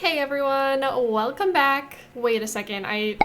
Hey everyone, welcome back. Wait a second, I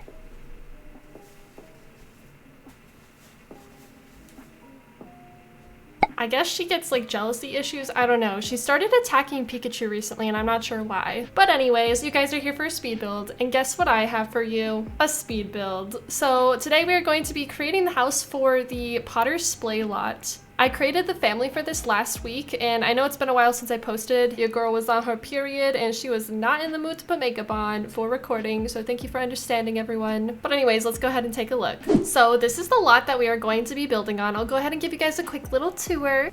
guess she gets like jealousy issues. I don't know. She started attacking Pikachu recently and I'm not sure why. But anyways, you guys are here for a speed build and guess what I have for you? A speed build. So today we are going to be creating the house for the Potter's Splay lot. I created the family for this last week, and I know it's been a while since I posted. Your girl was on her period, and she was not in the mood to put makeup on for recording, so thank you for understanding, everyone. But anyways, let's go ahead and take a look. So this is the lot that we are going to be building on. I'll go ahead and give you guys a quick little tour.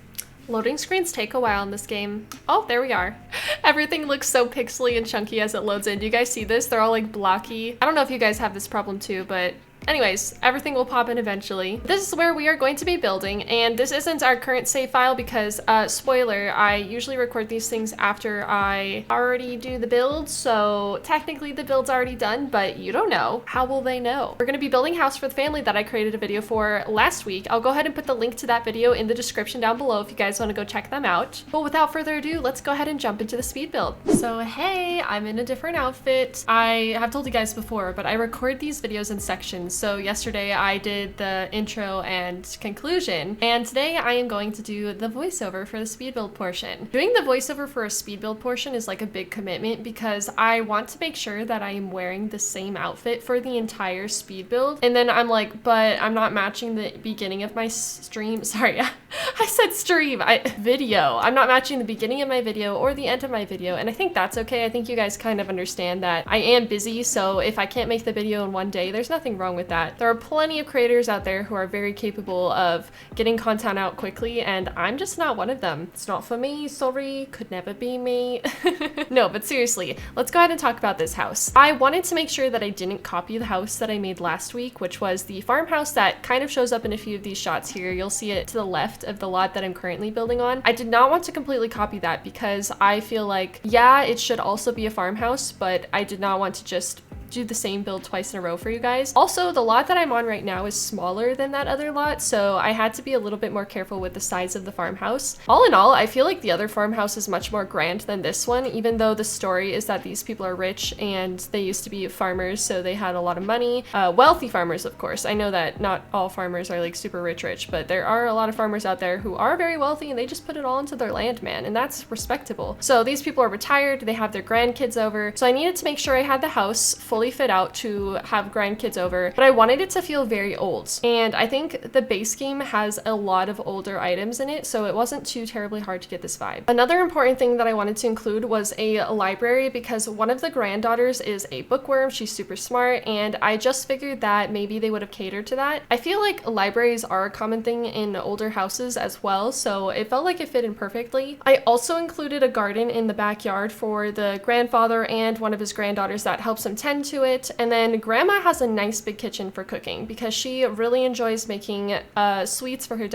Loading screens take a while in this game. Oh, there we are. Everything looks so pixely and chunky as it loads in. Do you guys see this? They're all like blocky. I don't know if you guys have this problem too, but anyways, everything will pop in eventually. This is where we are going to be building, and this isn't our current save file because, spoiler, I usually record these things after I already do the build, so technically the build's already done, but you don't know. How will they know? We're gonna be building a house for the family that I created a video for last week. I'll go ahead and put the link to that video in the description down below if you guys want to go check them out. But without further ado, let's go ahead and jump into the speed build. So hey, I'm in a different outfit. I have told you guys before, but I record these videos in sections. So yesterday I did the intro and conclusion, and today I am going to do the voiceover for the speed build portion. Doing the voiceover for a speed build portion is like a big commitment because I want to make sure that I am wearing the same outfit for the entire speed build. And then I'm like, but I'm not matching the beginning of my stream. Sorry, I said stream, video. I'm not matching the beginning of my video or the end of my video, and I think that's okay. I think you guys kind of understand that I am busy, so if I can't make the video in one day, there's nothing wrong with that. There are plenty of creators out there who are very capable of getting content out quickly, and I'm just not one of them. It's not for me, sorry, could never be me. No, but seriously, let's go ahead and talk about this house. I wanted to make sure that I didn't copy the house that I made last week, which was the farmhouse that kind of shows up in a few of these shots here. You'll see it to the left of the lot that I'm currently building on. I did not want to completely copy that because I feel like, yeah, it should also be a farmhouse, but I did not want to just do the same build twice in a row for you guys. Also, the lot that I'm on right now is smaller than that other lot, so I had to be a little bit more careful with the size of the farmhouse. All in all, I feel like the other farmhouse is much more grand than this one, even though the story is that these people are rich and they used to be farmers, so they had a lot of money. Wealthy farmers, of course. I know that not all farmers are like super rich, but there are a lot of farmers out there who are very wealthy and they just put it all into their land, man, and that's respectable. So these people are retired, they have their grandkids over, so I needed to make sure I had the house fully fit out to have grandkids over, but I wanted it to feel very old. And I think the base game has a lot of older items in it, so it wasn't too terribly hard to get this vibe. Another important thing that I wanted to include was a library because one of the granddaughters is a bookworm. She's super smart, and I just figured that maybe they would have catered to that. I feel like libraries are a common thing in older houses as well, so it felt like it fit in perfectly. I also included a garden in the backyard for the grandfather and one of his granddaughters that helps him tend to it. And then grandma has a nice big kitchen for cooking because she really enjoys making sweets for her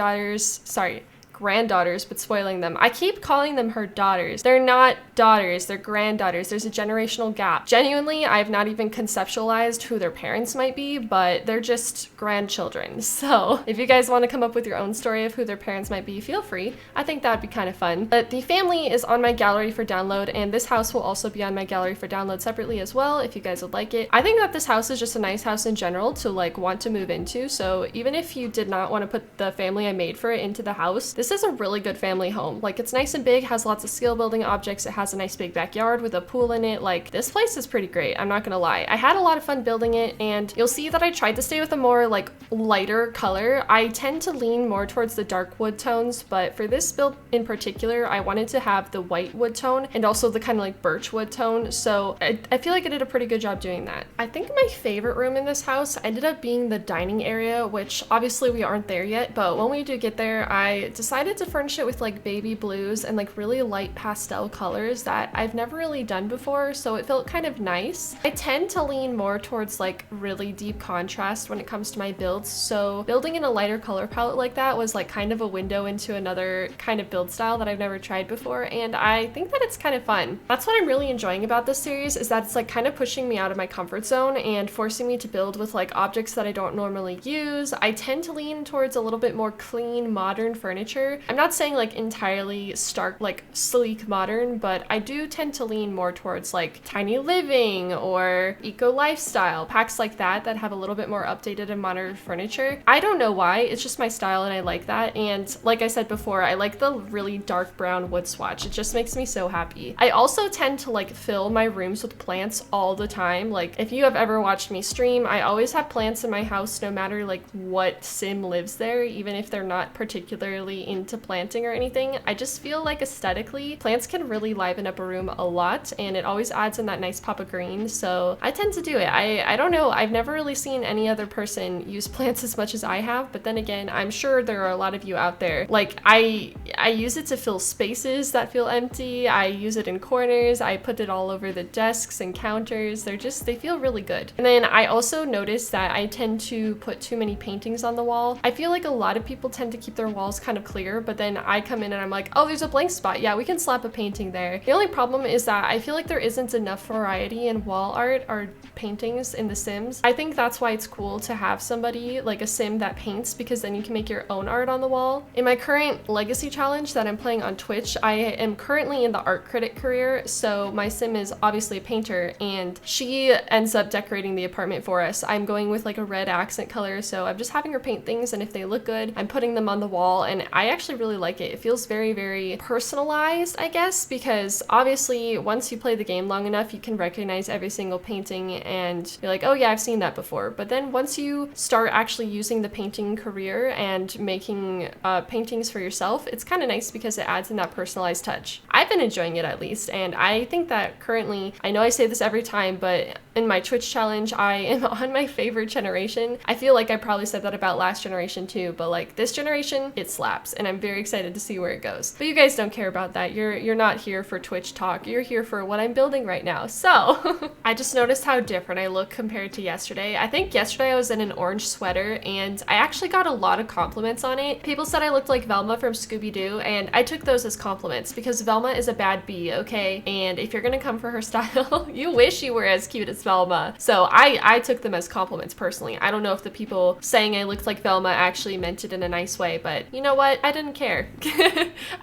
granddaughters, but spoiling them. I keep calling them her daughters. They're not daughters, they're granddaughters. There's a generational gap. Genuinely, I've not even conceptualized who their parents might be, but they're just grandchildren. So if you guys want to come up with your own story of who their parents might be, feel free. I think that would be kind of fun. But the family is on my gallery for download, and this house will also be on my gallery for download separately as well if you guys would like it. I think that this house is just a nice house in general to like want to move into, so even if you did not want to put the family I made for it into the house, this is a really good family home. Like, it's nice and big, has lots of skill building objects, it has a nice big backyard with a pool in it. Like, this place is pretty great, I'm not gonna lie. I had a lot of fun building it, and you'll see that I tried to stay with a more like lighter color. I tend to lean more towards the dark wood tones, but for this build in particular, I wanted to have the white wood tone and also the kind of like birch wood tone, so I feel like I did a pretty good job doing that. I think my favorite room in this house ended up being the dining area, which obviously we aren't there yet, but when we do get there, I decided to furnish it with like baby blues and like really light pastel colors that I've never really done before, so it felt kind of nice. I tend to lean more towards like really deep contrast when it comes to my builds, so building in a lighter color palette like that was like kind of a window into another kind of build style that I've never tried before, and I think that it's kind of fun. That's what I'm really enjoying about this series, is that it's like kind of pushing me out of my comfort zone and forcing me to build with like objects that I don't normally use. I tend to lean towards a little bit more clean, modern furniture furniture. I'm not saying like entirely stark, like sleek modern, but I do tend to lean more towards like tiny living or eco lifestyle, packs like that have a little bit more updated and modern furniture. I don't know why, it's just my style and I like that. And like I said before, I like the really dark brown wood swatch. It just makes me so happy. I also tend to like fill my rooms with plants all the time. Like if you have ever watched me stream, I always have plants in my house no matter like what sim lives there, even if they're not particularly into planting or anything. I just feel like aesthetically, plants can really liven up a room a lot, and it always adds in that nice pop of green. So I tend to do it. I don't know, I've never really seen any other person use plants as much as I have, but then again, I'm sure there are a lot of you out there. Like I use it to fill spaces that feel empty. I use it in corners. I put it all over the desks and counters. They feel really good. And then I also noticed that I tend to put too many paintings on the wall. I feel like a lot of people tend to keep their walls kind of clear, but then I come in and I'm like, oh, there's a blank spot. Yeah, we can slap a painting there. The only problem is that I feel like there isn't enough variety in wall art or paintings in The Sims. I think that's why it's cool to have somebody like a sim that paints, because then you can make your own art on the wall. In my current legacy challenge that I'm playing on Twitch, I am currently in the art critic career, so my sim is obviously a painter and she ends up decorating the apartment for us. I'm going with like a red accent color, so I'm just having her paint things, and if they look good, I'm putting them on the wall, and I actually really like it. It feels very, very personalized, I guess, because obviously once you play the game long enough, you can recognize every single painting and you're like, oh yeah, I've seen that before. But then once you start actually using the painting career and making paintings for yourself, it's kind of nice because it adds in that personalized touch. I've been enjoying it at least, and I think that currently, I know I say this every time, but in my Twitch challenge, I am on my favorite generation. I feel like I probably said that about last generation too, but like this generation, it slaps, and I'm very excited to see where it goes. But you guys don't care about that. You're not here for Twitch talk. You're here for what I'm building right now. So I just noticed how different I look compared to yesterday. I think yesterday I was in an orange sweater and I actually got a lot of compliments on it. People said I looked like Velma from Scooby-Doo, and I took those as compliments because Velma is a bad bee, okay? And if you're gonna come for her style, you wish you were as cute as Velma. So I took them as compliments personally. I don't know if the people saying I looked like Velma actually meant it in a nice way, but you know what? I didn't care.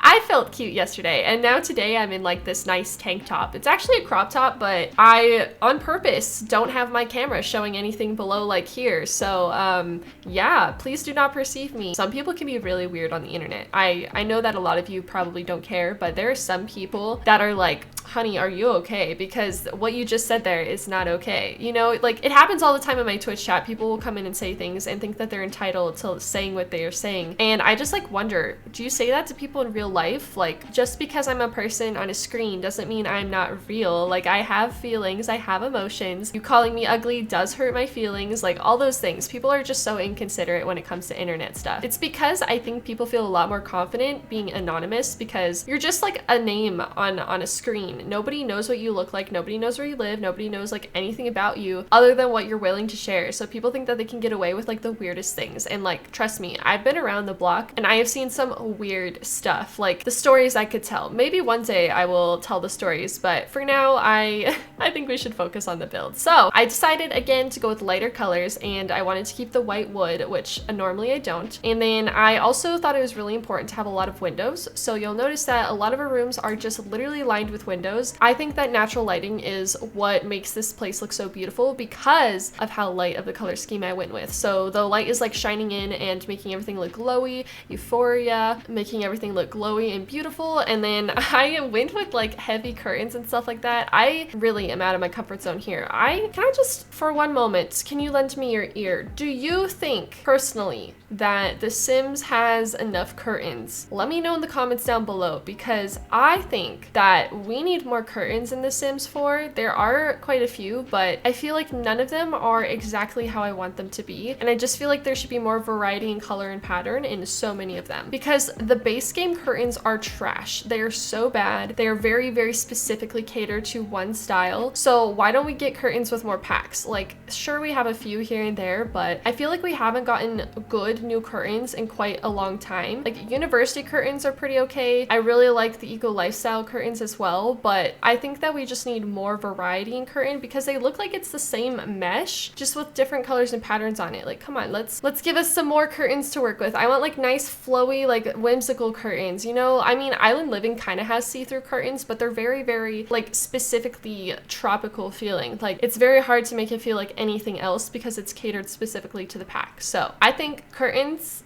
I felt cute yesterday, and now today I'm in like this nice tank top. It's actually a crop top, but I, on purpose, don't have my camera showing anything below like here. So yeah, please do not perceive me. Some people can be really weird on the internet. I know that a lot of you probably don't care, but there are some people that are like, honey, are you okay? Because what you just said there is not okay. You know, like it happens all the time in my Twitch chat. People will come in and say things and think that they're entitled to saying what they are saying. And I just like wonder, do you say that to people in real life? Like just because I'm a person on a screen doesn't mean I'm not real. Like I have feelings, I have emotions. You calling me ugly does hurt my feelings, like all those things. People are just so inconsiderate when it comes to internet stuff. It's because I think people feel a lot more confident being anonymous because you're just like a name on a screen. Nobody knows what you look like. Nobody knows where you live. Nobody knows like anything about you other than what you're willing to share. So people think that they can get away with like the weirdest things. And like, trust me, I've been around the block and I have seen some weird stuff, like the stories I could tell. Maybe one day I will tell the stories, but for now, I think we should focus on the build. So I decided again to go with lighter colors, and I wanted to keep the white wood, which normally I don't. And then I also thought it was really important to have a lot of windows. So you'll notice that a lot of our rooms are just literally lined with windows. I think that natural lighting is what makes this place look so beautiful because of how light of the color scheme I went with. So the light is like shining in and making everything look glowy, euphoria, making everything look glowy and beautiful. And then I went with like heavy curtains and stuff like that. I really am out of my comfort zone here. Can I just, for one moment, can you lend me your ear? Do you think personally that The Sims has enough curtains? Let me know in the comments down below, because I think that we need more curtains in The Sims 4. There are quite a few, but I feel like none of them are exactly how I want them to be. And I just feel like there should be more variety in color and pattern in so many of them, because the base game curtains are trash. They are so bad. They are very, very specifically catered to one style. while. So why don't we get curtains with more packs? Like, sure, we have a few here and there, but I feel like we haven't gotten good new curtains in quite a long time. Like, university curtains are pretty okay. I really like the eco lifestyle curtains as well, but I think that we just need more variety in curtain because they look like it's the same mesh, just with different colors and patterns on it. Like, come on, let's give us some more curtains to work with. I want like nice flowy, like whimsical curtains, you know? I mean, Island Living kind of has see-through curtains, but they're very, very like specifically tropical feeling. Like, it's very hard to make it feel like anything else because it's catered specifically to the pack. So I think curtains.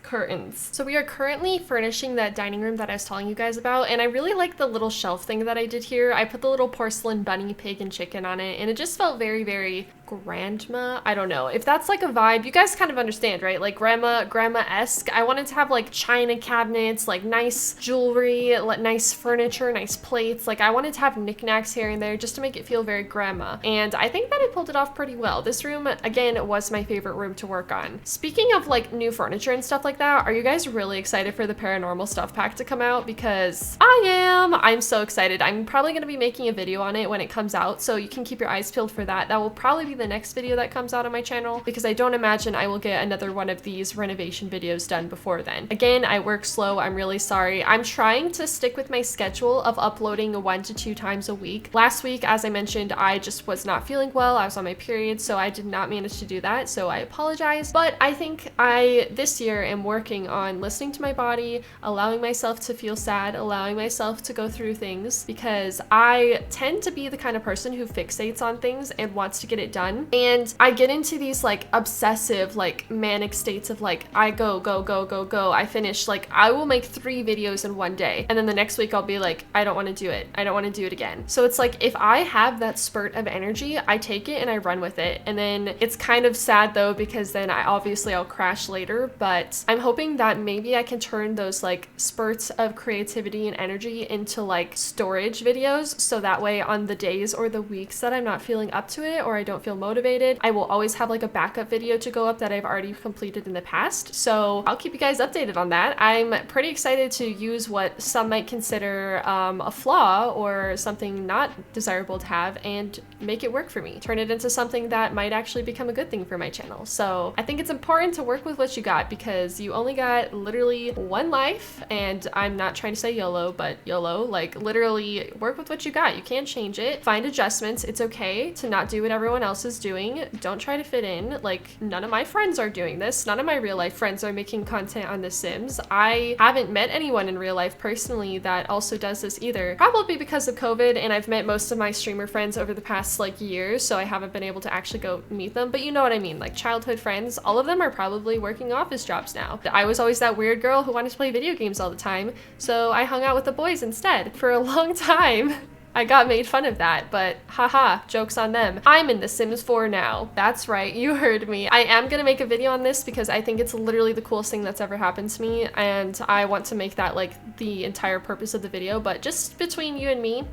So we are currently furnishing that dining room that I was telling you guys about, and I really like the little shelf thing that I did here. I put the little porcelain bunny, pig, and chicken on it, and it just felt very, very grandma. I don't know if that's like a vibe. You guys kind of understand, right? Like grandma-esque. I wanted to have like china cabinets, like nice jewelry, like nice furniture, nice plates. Like, I wanted to have knickknacks here and there just to make it feel very grandma. And I think that I pulled it off pretty well. This room, again, was my favorite room to work on. Speaking of like new furniture and stuff like that, are you guys really excited for the paranormal stuff pack to come out? Because I am. I'm so excited. I'm probably going to be making a video on it when it comes out, so you can keep your eyes peeled for that. That will probably be the next video that comes out on my channel because I don't imagine I will get another one of these renovation videos done before then. Again, I work slow. I'm really sorry. I'm trying to stick with my schedule of uploading 1 to 2 times a week. Last week, as I mentioned, I just was not feeling well. I was on my period, so I did not manage to do that, so I apologize. But I think I, this year, am working on listening to my body, allowing myself to feel sad, allowing myself to go through things, because I tend to be the kind of person who fixates on things and wants to get it done. And I get into these like obsessive, like manic states of like, I go. I finish, like, I will make 3 videos in one day. And then the next week I'll be like, I don't want to do it. I don't want to do it again. So it's like, if I have that spurt of energy, I take it and I run with it. And then it's kind of sad though, because then I'll crash later. But I'm hoping that maybe I can turn those like spurts of creativity and energy into like storage videos. So that way on the days or the weeks that I'm not feeling up to it or I don't feel motivated, I will always have like a backup video to go up that I've already completed in the past. So I'll keep you guys updated on that. I'm pretty excited to use what some might consider a flaw or something not desirable to have and make it work for me. Turn it into something that might actually become a good thing for my channel. So I think it's important to work with what you got because you only got literally one life, and I'm not trying to say YOLO, but YOLO, like literally work with what you got. You can't change it. Find adjustments. It's okay to not do what everyone else is doing. Don't try to fit in. Like, none of my friends are doing this. None of my real life friends are making content on The Sims. I haven't met anyone in real life personally that also does this either. Probably because of COVID, and I've met most of my streamer friends over the past like years, so I haven't been able to actually go meet them. But you know what I mean, like childhood friends, all of them are probably working office jobs now. I was always that weird girl who wanted to play video games all the time, so I hung out with the boys instead. For a long time, I got made fun of that, but haha, joke's on them. I'm in The Sims 4 now. That's right, you heard me. I am gonna make a video on this because I think it's literally the coolest thing that's ever happened to me, and I want to make that like the entire purpose of the video. But just between you and me,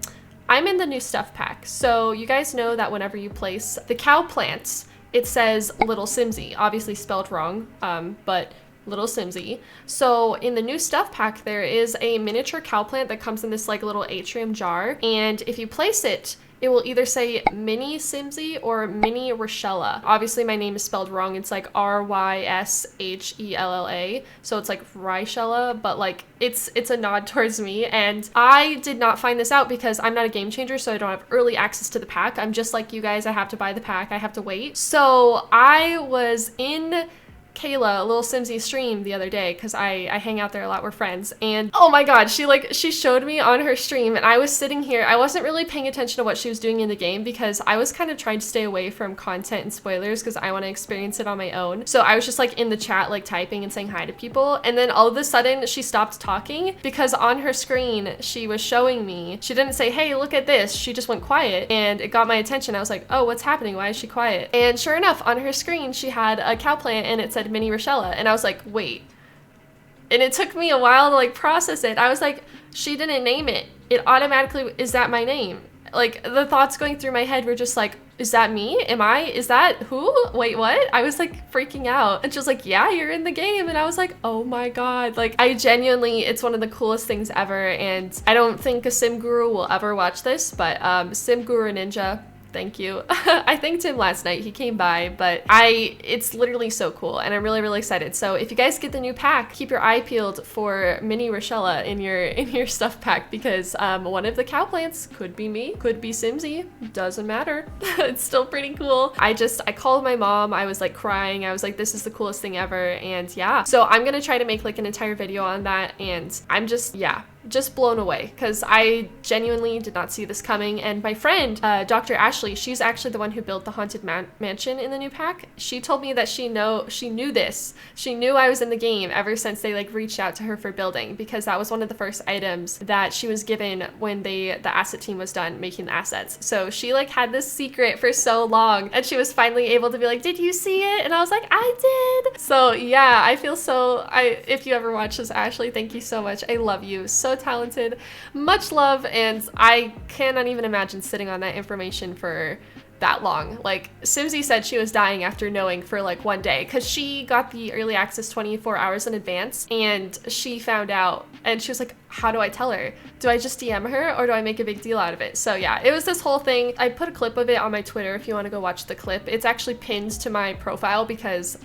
I'm in the new stuff pack. So you guys know that whenever you place the cow plants, it says Little Simsy, obviously spelled wrong, but Little Simsy. So in the new stuff pack, there is a miniature cow plant that comes in this like little atrium jar, and if you place it, it will either say Mini Simsy or Mini Risshella. Obviously my name is spelled wrong. It's like Ryshella. So it's like Risshella, but like it's a nod towards me. And I did not find this out because I'm not a game changer, so I don't have early access to the pack. I'm just like you guys. I have to buy the pack. I have to wait. So I was in Kayla, a Little Simsy stream the other day because I hang out there a lot, we're friends, and oh my god, she showed me on her stream, and I was sitting here, I wasn't really paying attention to what she was doing in the game because I was kind of trying to stay away from content and spoilers because I want to experience it on my own. So I was just like in the chat like typing and saying hi to people, and then all of a sudden she stopped talking because on her screen she was showing me, she didn't say, hey, look at this, she just went quiet, and it got my attention. I was like, oh, what's happening? Why is she quiet? And sure enough, on her screen she had a cow plant and it said Mini Risshella, and I was like, wait. And it took me a while to like process it. I was like, she didn't name it. It automatically, is that my name? Like, the thoughts going through my head were just like, is that me? Am I? Is that who? Wait, what? I was like freaking out. And she was like, yeah, you're in the game. And I was like, oh my god. Like, I genuinely, it's one of the coolest things ever. And I don't think a sim guru will ever watch this, but Sim Guru Ninja, Thank you. I thanked him last night. He came by, but it's literally so cool and I'm really, really excited. So if you guys get the new pack, keep your eye peeled for mini Risshella in your stuff pack, because one of the cow plants could be me, could be Simsy, doesn't matter. It's still pretty cool. I called my mom. I was like crying. I was like, this is the coolest thing ever. And yeah, so I'm gonna try to make like an entire video on that, and I'm just blown away because I genuinely did not see this coming. And my friend, Dr. Ashley, she's actually the one who built the haunted mansion in the new pack. She told me that she knew this. She knew I was in the game ever since they like reached out to her for building, because that was one of the first items that she was given when the asset team was done making the assets. So she like had this secret for so long, and she was finally able to be like, did you see it? And I was like, I did. So yeah, I feel so, if you ever watch this, Ashley, thank you so much. I love you. So talented, much love, and I cannot even imagine sitting on that information for that long. Like Simsy said she was dying after knowing for like one day, because she got the early access 24 hours in advance, and she found out and she was like, how do I tell her? Do I just DM her or do I make a big deal out of it? So yeah, it was this whole thing. I put a clip of it on my Twitter if you want to go watch the clip. It's actually pinned to my profile because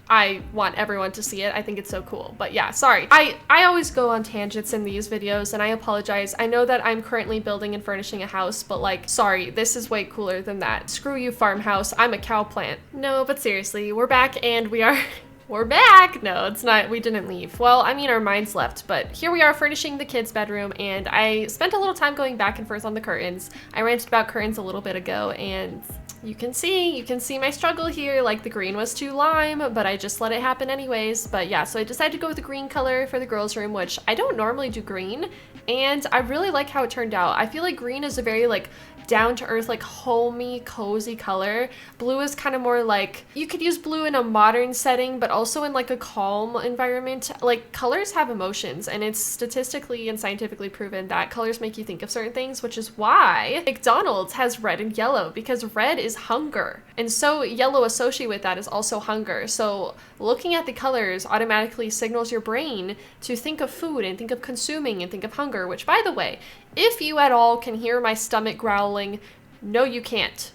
I want everyone to see it. I think it's so cool. But yeah, sorry. I always go on tangents in these videos, and I apologize. I know that I'm currently building and furnishing a house, but like, sorry, this is way cooler than that. Screw you, farmhouse. I'm a cow plant. No, but seriously, we're back and we are... We're back! No, it's not. We didn't leave. Well, I mean, our minds left, but here we are furnishing the kids' bedroom, and I spent a little time going back and forth on the curtains. I ranted about curtains a little bit ago, and you can see my struggle here. Like, the green was too lime, but I just let it happen anyways. But yeah, so I decided to go with the green color for the girls' room, which I don't normally do green, and I really like how it turned out. I feel like green is a very like down-to-earth, like homey, cozy color. Blue is kind of more like, you could use blue in a modern setting, but also in like a calm environment. Like, colors have emotions, and it's statistically and scientifically proven that colors make you think of certain things, which is why McDonald's has red and yellow, because red is hunger, and so yellow associated with that is also hunger. So looking at the colors automatically signals your brain to think of food and think of consuming and think of hunger, which, by the way, if you at all can hear my stomach growling, no, you can't.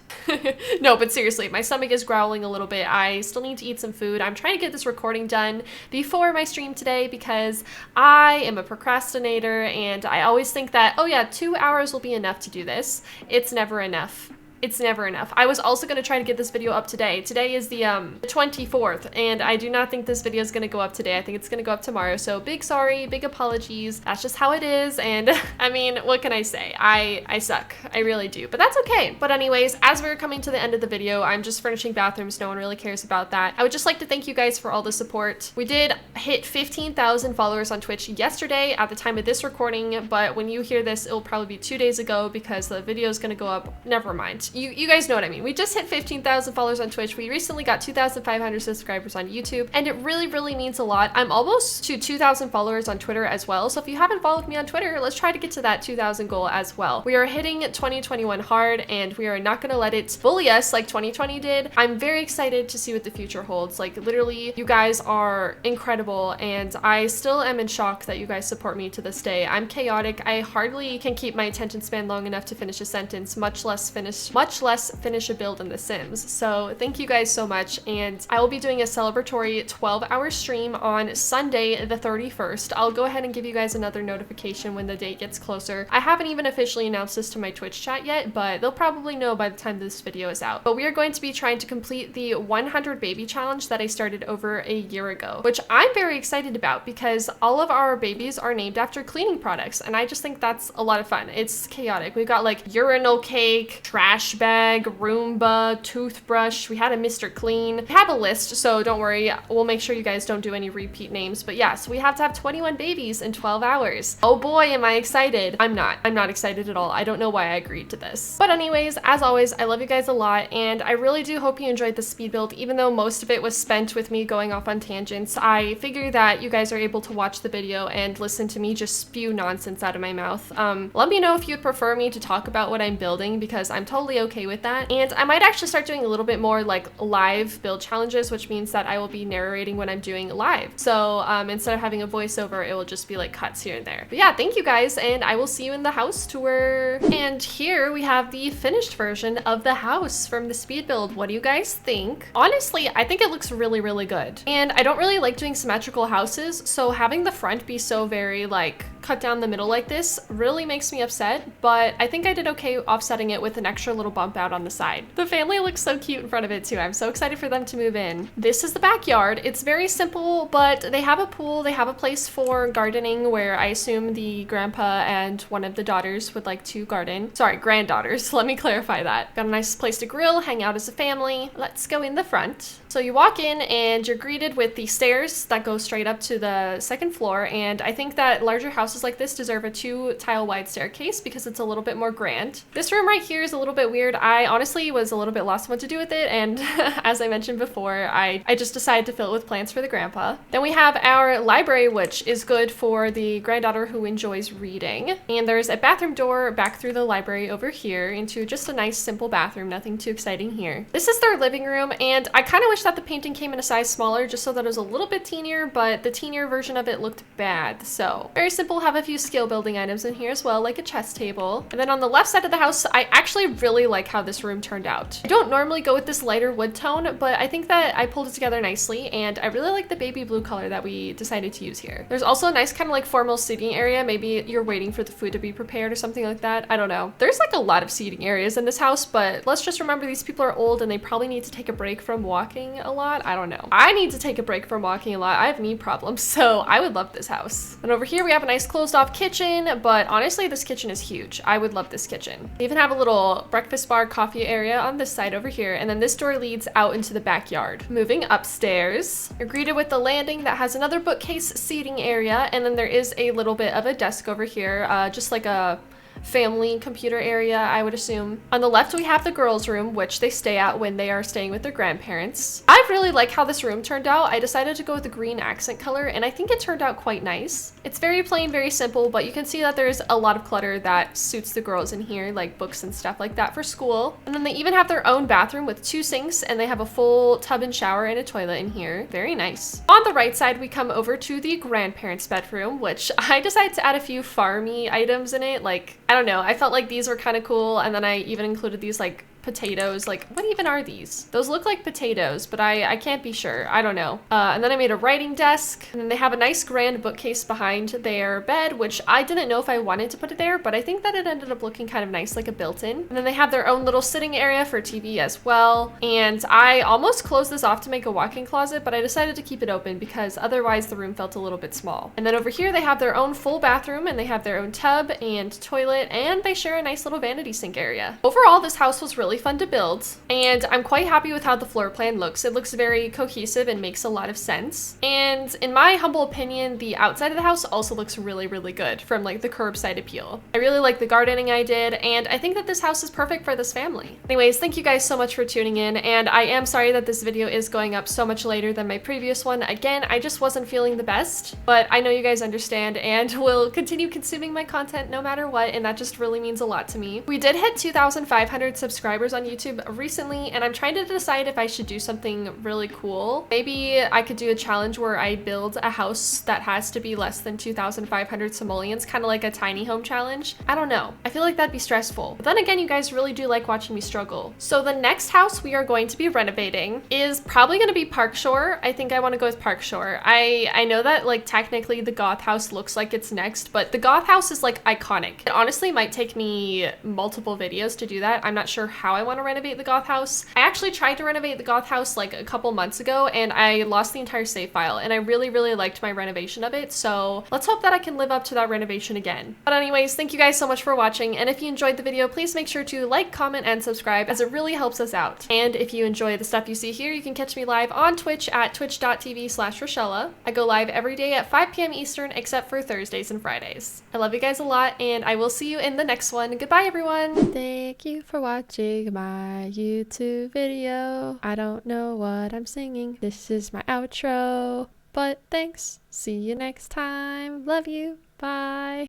No, but seriously, my stomach is growling a little bit. I still need to eat some food. I'm trying to get this recording done before my stream today because I am a procrastinator, and I always think that, oh yeah, 2 hours will be enough to do this. It's never enough. It's never enough. I was also going to try to get this video up today. Today is the 24th, and I do not think this video is going to go up today. I think it's going to go up tomorrow. So big sorry, big apologies. That's just how it is. And I mean, what can I say? I suck. I really do, but that's okay. But anyways, as we're coming to the end of the video, I'm just furnishing bathrooms. No one really cares about that. I would just like to thank you guys for all the support. We did hit 15,000 followers on Twitch yesterday at the time of this recording, but when you hear this, it'll probably be 2 days ago because the video is going to go up. Never mind. You guys know what I mean. We just hit 15,000 followers on Twitch. We recently got 2,500 subscribers on YouTube, and it really, really means a lot. I'm almost to 2,000 followers on Twitter as well. So if you haven't followed me on Twitter, let's try to get to that 2,000 goal as well. We are hitting 2021 hard, and we are not going to let it bully us like 2020 did. I'm very excited to see what the future holds. Like, literally, you guys are incredible, and I still am in shock that you guys support me to this day. I'm chaotic. I hardly can keep my attention span long enough to finish a sentence, much less finish a build in The Sims. So thank you guys so much, and I will be doing a celebratory 12-hour stream on Sunday the 31st. I'll go ahead and give you guys another notification when the date gets closer. I haven't even officially announced this to my Twitch chat yet, but they'll probably know by the time this video is out. But we are going to be trying to complete the 100 baby challenge that I started over a year ago, which I'm very excited about because all of our babies are named after cleaning products, and I just think that's a lot of fun. It's chaotic. We've got like urinal cake, trash bag, Roomba, toothbrush. We had a Mr. Clean. We have a list, so don't worry. We'll make sure you guys don't do any repeat names. But yeah, so we have to have 21 babies in 12 hours. Oh boy, am I excited. I'm not excited at all. I don't know why I agreed to this. But anyways, as always, I love you guys a lot, and I really do hope you enjoyed the speed build, even though most of it was spent with me going off on tangents. I figure that you guys are able to watch the video and listen to me just spew nonsense out of my mouth. Let me know if you'd prefer me to talk about what I'm building, because I'm totally totally okay with that. And I might actually start doing a little bit more like live build challenges, which means that I will be narrating when I'm doing live. So instead of having a voiceover, it will just be like cuts here and there. But yeah, thank you guys, and I will see you in the house tour. And here we have the finished version of the house from the speed build. What do you guys think? Honestly, I think it looks really, really good. And I don't really like doing symmetrical houses, so having the front be so very like cut down the middle like this really makes me upset, but I think I did okay offsetting it with an extra little bump out on the side. The family looks so cute in front of it too. I'm so excited for them to move in. This is the backyard. It's very simple, but they have a pool. They have a place for gardening where I assume the grandpa and one of the daughters would like to garden. Sorry, granddaughters. Let me clarify that. Got a nice place to grill, hang out as a family. Let's go in the front. So you walk in and you're greeted with the stairs that go straight up to the second floor, and I think that larger houses like this deserve a 2-tile wide staircase because it's a little bit more grand. This room right here is a little bit weird. I honestly was a little bit lost on what to do with it, and as I mentioned before, I just decided to fill it with plants for the grandpa. Then we have our library, which is good for the granddaughter who enjoys reading. And there's a bathroom door back through the library over here into just a nice simple bathroom, nothing too exciting here. This is their living room, and I kind of wish that the painting came in a size smaller just so that it was a little bit teenier, but the teenier version of it looked bad. So very simple, have a few skill building items in here as well, like a chess table. And then on the left side of the house, I actually really like how this room turned out. I don't normally go with this lighter wood tone, but I think that I pulled it together nicely, and I really like the baby blue color that we decided to use here. There's also a nice kind of like formal seating area. Maybe you're waiting for the food to be prepared or something like that. I don't know. There's like a lot of seating areas in this house, but let's just remember these people are old and they probably need to take a break from walking a lot. I don't know. I need to take a break from walking a lot. I have knee problems, so I would love this house. And over here we have a nice closed off kitchen, but honestly this kitchen is huge. I would love this kitchen. They even have a little breakfast bar coffee area on this side over here, and then this door leads out into the backyard. Moving upstairs, you're greeted with the landing that has another bookcase seating area, and then there is a little bit of a desk over here, just like a family computer area, I would assume. On the left, we have the girls' room, which they stay at when they are staying with their grandparents. I really like how this room turned out. I decided to go with the green accent color, and I think it turned out quite nice. It's very plain, very simple, but you can see that there's a lot of clutter that suits the girls in here, like books and stuff like that for school. And then they even have their own bathroom with 2 sinks, and they have a full tub and shower and a toilet in here. Very nice. On the right side, we come over to the grandparents' bedroom, which I decided to add a few farmy items in it, like I don't know, I felt like these were kind of cool, and then I even included these like potatoes. Like, what even are these? Those look like potatoes, but I can't be sure. I don't know. And then I made a writing desk, and then they have a nice grand bookcase behind their bed, which I didn't know if I wanted to put it there, but I think that it ended up looking kind of nice, like a built-in. And then they have their own little sitting area for TV as well. And I almost closed this off to make a walk-in closet, but I decided to keep it open because otherwise the room felt a little bit small. And then over here they have their own full bathroom, and they have their own tub and toilet, and they share a nice little vanity sink area. Overall, this house was really fun to build, and I'm quite happy with how the floor plan looks. It looks very cohesive and makes a lot of sense. And in my humble opinion, the outside of the house also looks really, really good from like the curbside appeal. I really like the gardening I did, and I think that this house is perfect for this family. Anyways, thank you guys so much for tuning in, and I am sorry that this video is going up so much later than my previous one. Again, I just wasn't feeling the best, but I know you guys understand and will continue consuming my content no matter what, and that just really means a lot to me. We did hit 2,500 subscribers on YouTube recently, and I'm trying to decide if I should do something really cool. Maybe I could do a challenge where I build a house that has to be less than 2,500 simoleons, kind of like a tiny home challenge. I don't know. I feel like that'd be stressful. But then again, you guys really do like watching me struggle. So the next house we are going to be renovating is probably going to be Park Shore. I think I want to go with Park Shore. I know that like technically the Goth house looks like it's next, but the Goth house is like iconic. It honestly might take me multiple videos to do that. I'm not sure how I want to renovate the Goth house. I actually tried to renovate the Goth house like a couple months ago, and I lost the entire save file, and I really, really liked my renovation of it. So let's hope that I can live up to that renovation again. But anyways, thank you guys so much for watching, and if you enjoyed the video, please make sure to like, comment, and subscribe, as it really helps us out. And if you enjoy the stuff you see here, you can catch me live on Twitch at twitch.tv/Risshella. I go live every day at 5 p.m. Eastern except for Thursdays and Fridays. I love you guys a lot, and I will see you in the next one. Goodbye, everyone! Thank you for watching my YouTube video. I don't know what I'm singing. This is my outro, but thanks. See you next time. Love you. Bye.